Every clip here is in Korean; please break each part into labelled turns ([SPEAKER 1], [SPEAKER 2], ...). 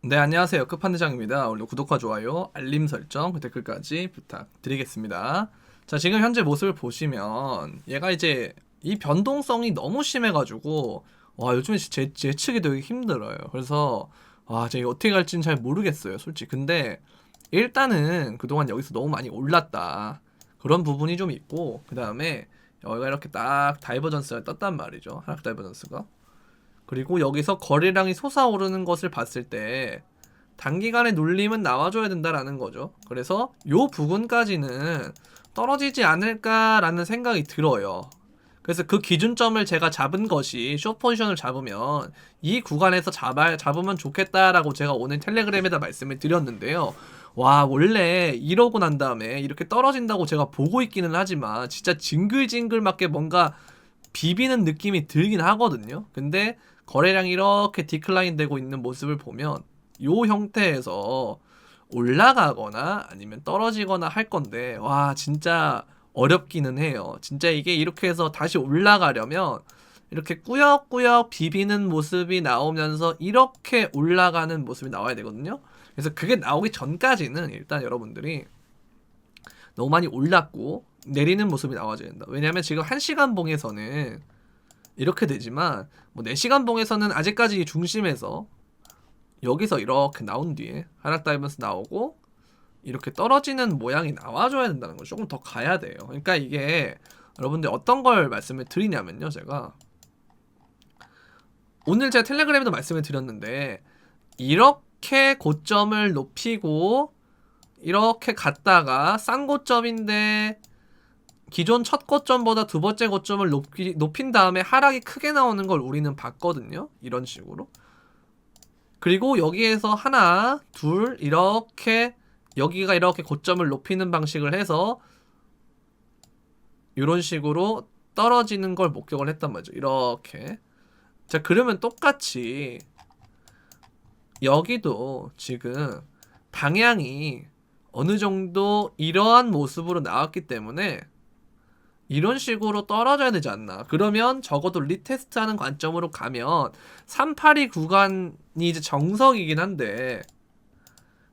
[SPEAKER 1] 네, 안녕하세요. 끝판대장입니다. 오늘 구독과 좋아요, 알림 설정, 댓글까지 부탁드리겠습니다. 자, 지금 현재 모습을 보시면 얘가 이제 이 변동성이 너무 심해가지고 와, 요즘에 예측이 되게 힘들어요. 그래서 와, 제가 이거 어떻게 갈지는 잘 모르겠어요, 솔직히. 근데 일단은 그동안 여기서 너무 많이 올랐다. 그런 부분이 좀 있고 그 다음에 여기가 이렇게 딱 다이버전스가 떴단 말이죠. 하락 다이버전스가. 그리고 여기서 거래량이 솟아오르는 것을 봤을 때 단기간에 눌림은 나와줘야 된다라는 거죠. 그래서 요 부분까지는 떨어지지 않을까라는 생각이 들어요. 그래서 그 기준점을 제가 잡은 것이 숏 포지션을 잡으면 이 구간에서 잡으면 좋겠다라고 제가 오늘 텔레그램에다 말씀을 드렸는데요. 와, 원래 이러고 난 다음에 이렇게 떨어진다고 제가 보고 있기는 하지만 진짜 징글징글맞게 뭔가 비비는 느낌이 들긴 하거든요. 근데 거래량이 이렇게 디클라인 되고 있는 모습을 보면 요 형태에서 올라가거나 아니면 떨어지거나 할 건데 와 진짜 어렵기는 해요. 진짜 이게 이렇게 해서 다시 올라가려면 이렇게 꾸역꾸역 비비는 모습이 나오면서 이렇게 올라가는 모습이 나와야 되거든요. 그래서 그게 나오기 전까지는 일단 여러분들이 너무 많이 올랐고 내리는 모습이 나와줘야 된다. 왜냐면 지금 1시간 봉에서는 이렇게 되지만 뭐 4시간 봉에서는 아직까지 중심에서 여기서 이렇게 나온 뒤에 하락 다이버스 나오고 이렇게 떨어지는 모양이 나와줘야 된다는 거 조금 더 가야 돼요. 그러니까 이게 여러분들 어떤 걸 말씀을 드리냐면요. 제가 오늘 제가 텔레그램에도 말씀을 드렸는데 이렇게 고점을 높이고 이렇게 갔다가 싼 고점인데 기존 첫 고점보다 두 번째 고점을 높인 다음에 하락이 크게 나오는 걸 우리는 봤거든요. 이런 식으로. 그리고 여기에서 하나, 둘 이렇게 여기가 이렇게 고점을 높이는 방식을 해서 이런 식으로 떨어지는 걸 목격을 했단 말이죠. 이렇게. 자, 그러면 똑같이 여기도 지금 방향이 어느 정도 이러한 모습으로 나왔기 때문에 이런 식으로 떨어져야 되지 않나. 그러면 적어도 리테스트하는 관점으로 가면 382 구간이 이제 정석이긴 한데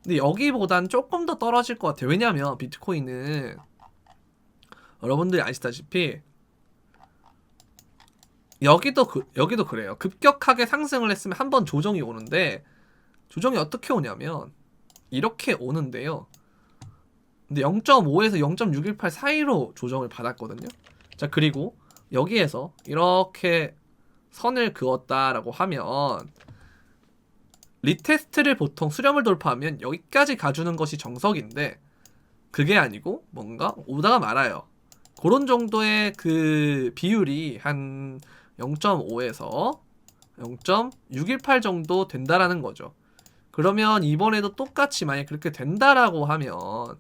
[SPEAKER 1] 근데 여기보단 조금 더 떨어질 것 같아요. 왜냐면 비트코인은 여러분들이 아시다시피 여기도 그래요. 급격하게 상승을 했으면 한번 조정이 오는데 조정이 어떻게 오냐면 이렇게 오는데요. 근데 0.5에서 0.618 사이로 조정을 받았거든요. 자, 그리고 여기에서 이렇게 선을 그었다라고 하면 리테스트를 보통 수렴을 돌파하면 여기까지 가주는 것이 정석인데 그게 아니고 뭔가 오다가 말아요. 그런 정도의 그 비율이 한 0.5에서 0.618 정도 된다라는 거죠. 그러면 이번에도 똑같이 만약 그렇게 된다라고 하면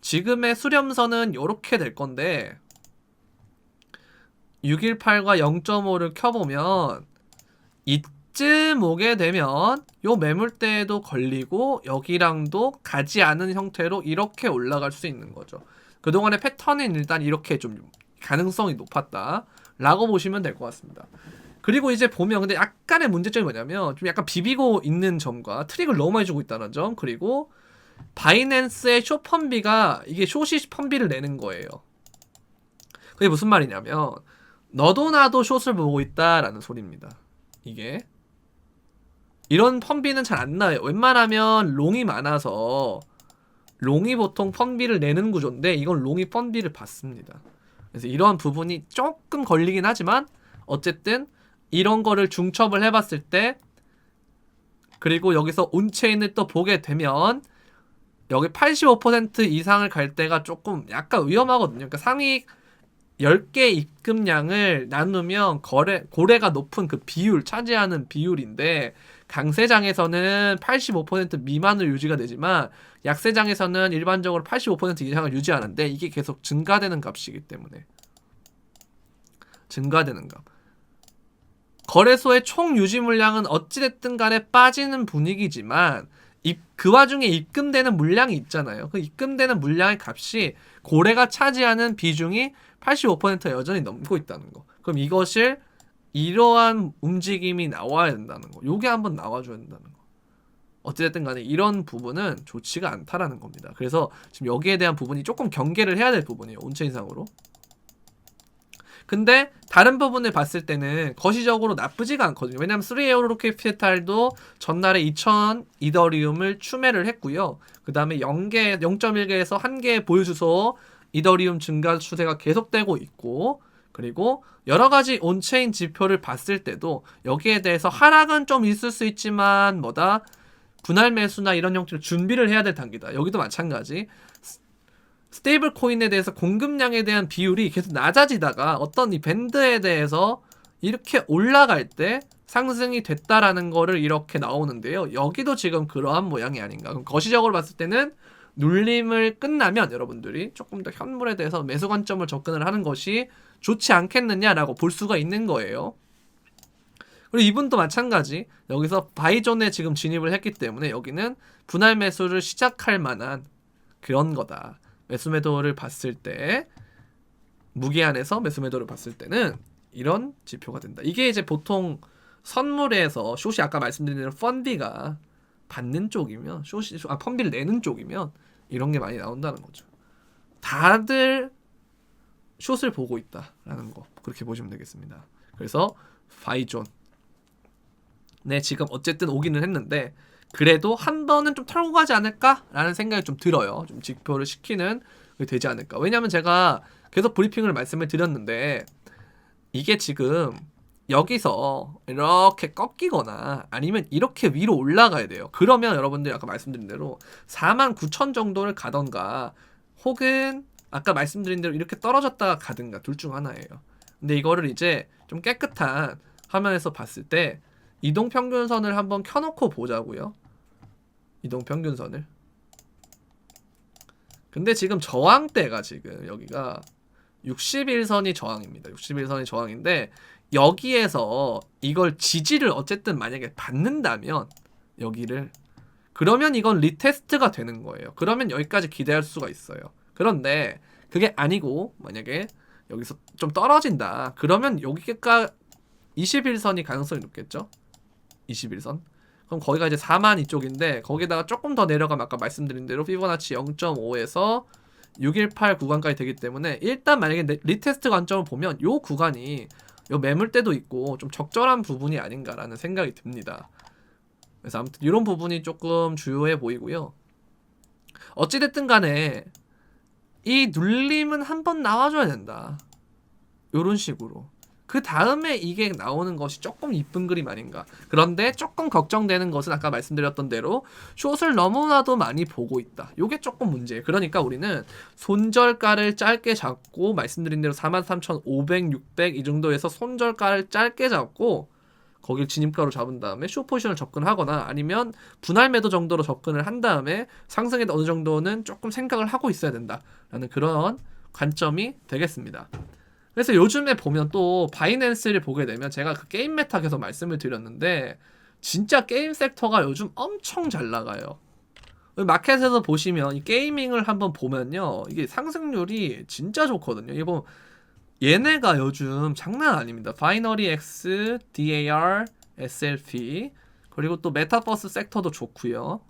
[SPEAKER 1] 지금의 수렴선은 이렇게 될 건데 618과 0.5를 켜보면 이쯤 오게 되면 요 매물대에도 걸리고 여기랑도 가지 않은 형태로 이렇게 올라갈 수 있는 거죠. 그동안의 패턴은 일단 이렇게 좀 가능성이 높았다 라고 보시면 될 것 같습니다. 그리고 이제 보면 근데 약간의 문제점이 뭐냐면 좀 약간 비비고 있는 점과 트릭을 너무 많이 주고 있다는 점, 그리고 바이낸스의 숏 펀비가 이게 숏이 펀비를 내는 거예요. 그게 무슨 말이냐면 너도 나도 숏을 보고 있다라는 소리입니다. 이게 이런 펀비는 잘 안 나요. 웬만하면 롱이 많아서 롱이 보통 펀비를 내는 구조인데 이건 롱이 펀비를 받습니다. 그래서 이러한 부분이 조금 걸리긴 하지만 어쨌든 이런 거를 중첩을 해봤을 때 그리고 여기서 온체인을 또 보게 되면 여기 85% 이상을 갈 때가 조금 약간 위험하거든요. 그러니까 상위 10개 입금량을 나누면 고래가 높은 그 비율, 차지하는 비율인데 강세장에서는 85% 미만으로 유지가 되지만 약세장에서는 일반적으로 85% 이상을 유지하는데 이게 계속 증가되는 값이기 때문에 증가되는 값. 거래소의 총 유지 물량은 어찌됐든 간에 빠지는 분위기지만 그 와중에 입금되는 물량이 있잖아요. 그 입금되는 물량의 값이 고래가 차지하는 비중이 85%가 여전히 넘고 있다는 거. 그럼 이것을 이러한 움직임이 나와야 된다는 거. 요게 한번 나와줘야 된다는 거. 어찌됐든 간에 이런 부분은 좋지가 않다라는 겁니다. 그래서 지금 여기에 대한 부분이 조금 경계를 해야 될 부분이에요. 온체인상으로. 근데 다른 부분을 봤을 때는 거시적으로 나쁘지가 않거든요. 왜냐면 3에어로 캐피탈도 전날에 2000 이더리움을 추매를 했고요. 그 다음에 0.1개에서 1개 보여주소 이더리움 증가 추세가 계속되고 있고, 그리고 여러가지 온체인 지표를 봤을 때도 여기에 대해서 하락은 좀 있을 수 있지만 분할 매수나 이런 형태로 준비를 해야 될 단계다. 여기도 마찬가지. 스테이블 코인에 대해서 공급량에 대한 비율이 계속 낮아지다가 어떤 이 밴드에 대해서 이렇게 올라갈 때 상승이 됐다라는 거를 이렇게 나오는데요. 여기도 지금 그러한 모양이 아닌가. 그럼 거시적으로 봤을 때는 눌림을 끝나면 여러분들이 조금 더 현물에 대해서 매수 관점을 접근을 하는 것이 좋지 않겠느냐라고 볼 수가 있는 거예요. 그리고 이분도 마찬가지. 여기서 바이존에 지금 진입을 했기 때문에 여기는 분할 매수를 시작할 만한 그런 거다. 매수 매도를 봤을 때, 무기한에서 매수 매도를 봤을 때는 이런 지표가 된다. 이게 이제 보통 선물에서 숏이 아까 말씀드린 대로 펀디가 받는 쪽이면, 펀디를 내는 쪽이면 이런 게 많이 나온다는 거죠. 다들 숏을 보고 있다라는 거, 그렇게 보시면 되겠습니다. 그래서 바이존 지금 어쨌든 오기는 했는데 그래도 한 번은 좀 털고 가지 않을까라는 생각이 좀 들어요. 좀 지표를 시키는 게 되지 않을까. 왜냐면 제가 계속 브리핑을 말씀을 드렸는데 이게 지금 여기서 이렇게 꺾이거나 아니면 이렇게 위로 올라가야 돼요. 그러면 여러분들이 아까 말씀드린 대로 49,000 정도를 가던가 혹은 아까 말씀드린 대로 이렇게 떨어졌다가 가든가 둘 중 하나예요. 근데 이거를 이제 좀 깨끗한 화면에서 봤을 때 이동평균선을 한번 켜놓고 보자고요. 이동평균선을. 근데 지금 저항대가 지금 여기가 61선이 저항입니다. 61선이 저항인데 여기에서 이걸 지지를 어쨌든 만약에 받는다면 여기를 그러면 이건 리테스트가 되는 거예요. 그러면 여기까지 기대할 수가 있어요. 그런데 그게 아니고 만약에 여기서 좀 떨어진다. 그러면 여기가 21선이 가능성이 높겠죠. 21선. 그럼 거기가 이제 4만 이쪽인데 거기다가 조금 더 내려가면 아까 말씀드린 대로 피보나치 0.5에서 618 구간까지 되기 때문에 일단 만약에 리테스트 관점을 보면 요 구간이 요 매물대도 있고 좀 적절한 부분이 아닌가라는 생각이 듭니다. 그래서 아무튼 이런 부분이 조금 주요해 보이고요. 어찌됐든 간에 이 눌림은 한번 나와줘야 된다. 요런 식으로. 그 다음에 이게 나오는 것이 조금 이쁜 그림 아닌가. 그런데 조금 걱정되는 것은 아까 말씀드렸던 대로 숏을 너무나도 많이 보고 있다. 요게 조금 문제예요. 그러니까 우리는 손절가를 짧게 잡고 말씀드린 대로 43,500, 600 이 정도에서 손절가를 짧게 잡고 거길 진입가로 잡은 다음에 숏 포지션을 접근하거나 아니면 분할 매도 정도로 접근을 한 다음에 상승에 어느 정도는 조금 생각을 하고 있어야 된다라는 그런 관점이 되겠습니다. 그래서 요즘에 보면 또 바이낸스를 보게 되면 제가 그 게임 메타 계속 말씀을 드렸는데 진짜 게임 섹터가 요즘 엄청 잘 나가요. 마켓에서 보시면 이 게이밍을 한번 보면요. 이게 상승률이 진짜 좋거든요. 이거 보면 얘네가 요즘 장난 아닙니다. 바이너리 X, DAR, SLP 그리고 또 메타버스 섹터도 좋고요.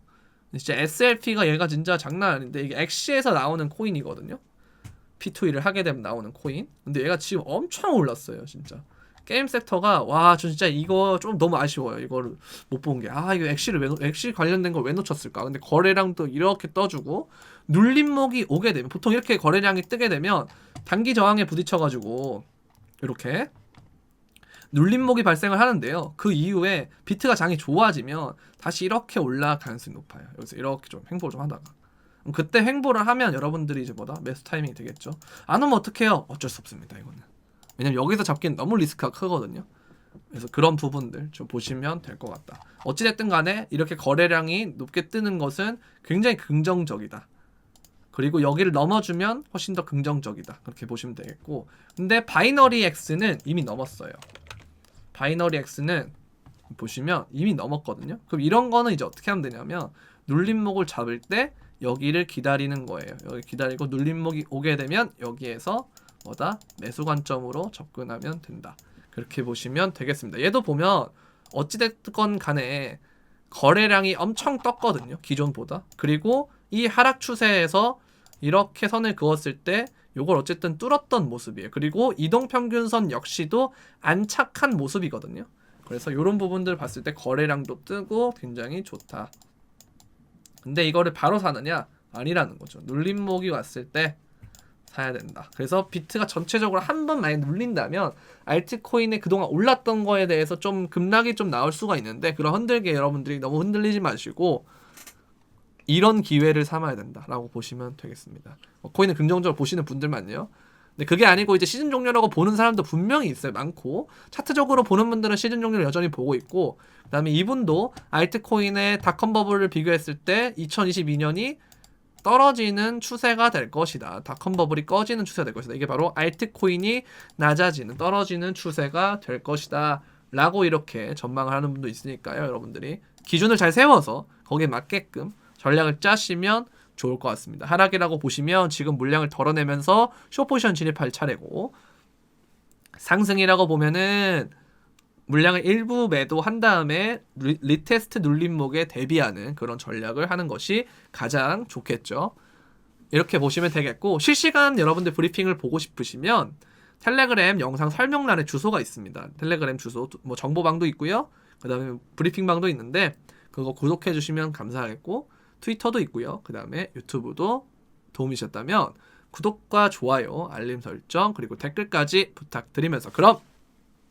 [SPEAKER 1] 진짜 SLP가 얘가 진짜 장난 아닌데 이게 엑시에서 나오는 코인이거든요. P2E를 하게 되면 나오는 코인. 근데 얘가 지금 엄청 올랐어요, 진짜. 게임 섹터가 와, 저 진짜 이거 좀 너무 아쉬워요. 이거를 못 본 게. 이거 엑시 관련된 걸 왜 놓쳤을까? 근데 거래량도 이렇게 떠주고 눌림목이 오게 되면 보통 이렇게 거래량이 뜨게 되면 단기 저항에 부딪혀가지고 이렇게 눌림목이 발생을 하는데요. 그 이후에 비트가 장이 좋아지면 다시 이렇게 올라갈 가능성이 높아요. 여기서 이렇게 좀 횡보를 좀 하다가. 그때 횡보를 하면 여러분들이 이제 매수 타이밍이 되겠죠. 안 오면 어떡해요? 어쩔 수 없습니다, 이거는. 왜냐면 여기서 잡기는 너무 리스크가 크거든요. 그래서 그런 부분들 좀 보시면 될 것 같다. 어찌됐든 간에 이렇게 거래량이 높게 뜨는 것은 굉장히 긍정적이다. 그리고 여기를 넘어주면 훨씬 더 긍정적이다. 그렇게 보시면 되겠고. 근데 바이너리 X는 이미 넘었어요. 바이너리 X는 보시면 이미 넘었거든요. 그럼 이런 거는 이제 어떻게 하면 되냐면 눌림목을 잡을 때 여기를 기다리는 거예요. 여기 기다리고 눌림목이 오게 되면 여기에서 매수 관점으로 접근하면 된다. 그렇게 보시면 되겠습니다. 얘도 보면 어찌됐건 간에 거래량이 엄청 떴거든요. 기존보다. 그리고 이 하락 추세에서 이렇게 선을 그었을 때 요걸 어쨌든 뚫었던 모습이에요. 그리고 이동평균선 역시도 안착한 모습이거든요. 그래서 이런 부분들 봤을 때 거래량도 뜨고 굉장히 좋다. 근데 이거를 바로 사느냐? 아니라는 거죠. 눌림목이 왔을 때 사야 된다. 그래서 비트가 전체적으로 한 번 많이 눌린다면 알트코인에 그동안 올랐던 거에 대해서 좀 급락이 좀 나올 수가 있는데 그런 흔들게 여러분들이 너무 흔들리지 마시고 이런 기회를 삼아야 된다라고 보시면 되겠습니다. 코인을 긍정적으로 보시는 분들만요. 근데 그게 아니고 이제 시즌 종료라고 보는 사람도 분명히 있어요. 많고 차트적으로 보는 분들은 시즌 종료를 여전히 보고 있고 그다음에 이분도 알트코인의 닷컴 버블을 비교했을 때 2022년이 떨어지는 추세가 될 것이다. 닷컴 버블이 꺼지는 추세가 될 것이다. 이게 바로 알트코인이 낮아지는 떨어지는 추세가 될 것이다. 라고 이렇게 전망을 하는 분도 있으니까요. 여러분들이 기준을 잘 세워서 거기에 맞게끔 전략을 짜시면 좋을 것 같습니다. 하락이라고 보시면 지금 물량을 덜어내면서 숏포지션 진입할 차례고 상승이라고 보면은 물량을 일부 매도한 다음에 리테스트 눌림목에 대비하는 그런 전략을 하는 것이 가장 좋겠죠. 이렇게 보시면 되겠고 실시간 여러분들 브리핑을 보고 싶으시면 텔레그램 영상 설명란에 주소가 있습니다. 텔레그램 주소 뭐 정보방도 있고요. 그 다음에 브리핑방도 있는데 그거 구독해 주시면 감사하겠고 트위터도 있고요. 그 다음에 유튜브도 도움이 되셨다면 구독과 좋아요, 알림 설정 그리고 댓글까지 부탁드리면서 그럼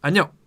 [SPEAKER 1] 안녕!